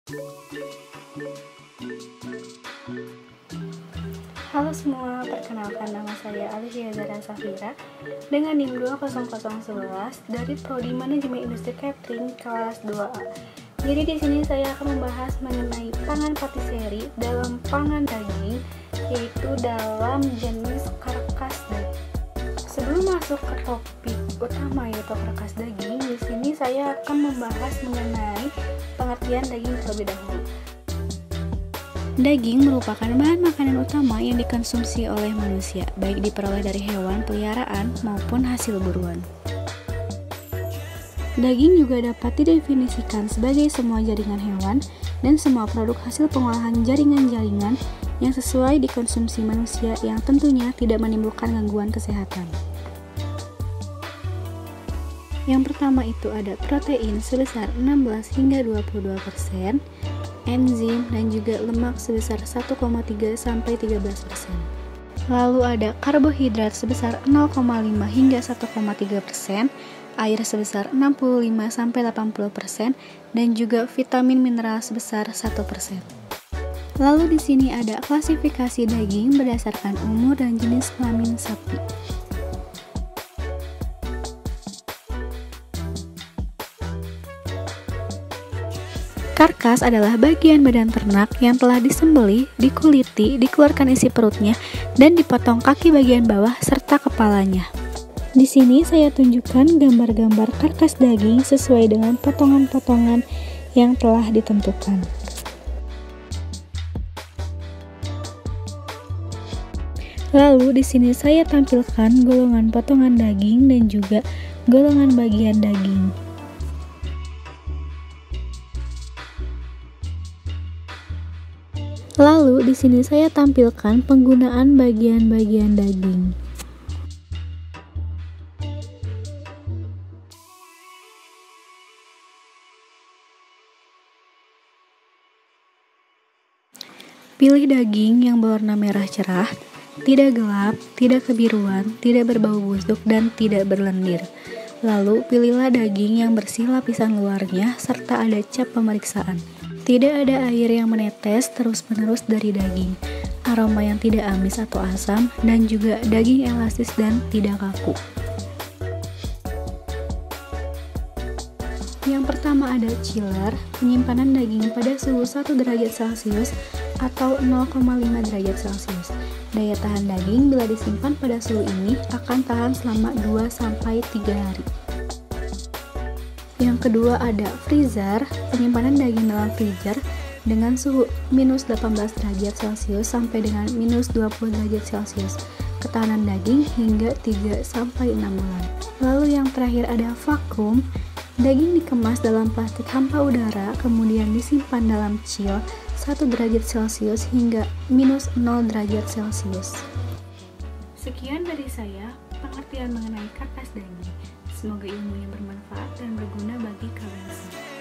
Halo semua, perkenalkan nama saya Alicia Zara Safira dengan NIM 20011 dari Prodi Manajemen Industri Catering kelas 2A. Jadi di sini saya akan membahas mengenai pangan patisserie dalam pangan daging, yaitu dalam jenis karkas daging. Sebelum masuk ke topik utama yaitu karkas daging, di sini saya akan membahas mengenai pengertian daging terlebih dahulu. Daging merupakan bahan makanan utama yang dikonsumsi oleh manusia, baik diperoleh dari hewan peliharaan maupun hasil buruan. Daging juga dapat didefinisikan sebagai semua jaringan hewan dan semua produk hasil pengolahan jaringan-jaringan yang sesuai dikonsumsi manusia yang tentunya tidak menimbulkan gangguan kesehatan. Yang pertama itu ada protein sebesar 16 hingga 22%, enzim dan juga lemak sebesar 1,3 sampai 13%. Lalu ada karbohidrat sebesar 0,5 hingga 1,3%, air sebesar 65 sampai 80% dan juga vitamin mineral sebesar 1%. Lalu di sini ada klasifikasi daging berdasarkan umur dan jenis kelamin sapi. Karkas adalah bagian badan ternak yang telah disembelih, dikuliti, dikeluarkan isi perutnya, dan dipotong kaki bagian bawah serta kepalanya. Di sini saya tunjukkan gambar-gambar karkas daging sesuai dengan potongan-potongan yang telah ditentukan. Lalu di sini saya tampilkan golongan potongan daging dan juga golongan bagian daging. Lalu di sini saya tampilkan penggunaan bagian-bagian daging. Pilih daging yang berwarna merah cerah, tidak gelap, tidak kebiruan, tidak berbau busuk, dan tidak berlendir. Lalu pilihlah daging yang bersih lapisan luarnya serta ada cap pemeriksaan. Tidak ada air yang menetes terus-menerus dari daging, aroma yang tidak amis atau asam, dan juga daging elastis dan tidak kaku. Yang pertama ada chiller, penyimpanan daging pada suhu 1 derajat Celcius atau 0,5 derajat Celcius. Daya tahan daging bila disimpan pada suhu ini akan tahan selama 2-3 hari. Yang kedua ada freezer, penyimpanan daging dalam freezer dengan suhu minus 18 derajat Celcius sampai dengan minus 20 derajat Celcius. Ketahanan daging hingga 3-6 bulan. Lalu yang terakhir ada vakum, daging dikemas dalam plastik hampa udara kemudian disimpan dalam chill 1 derajat Celcius hingga minus 0 derajat Celcius. Sekian dari saya, pengertian mengenai karkas daging. Semoga ilmunya bermanfaat dan berguna bagi kalian semua.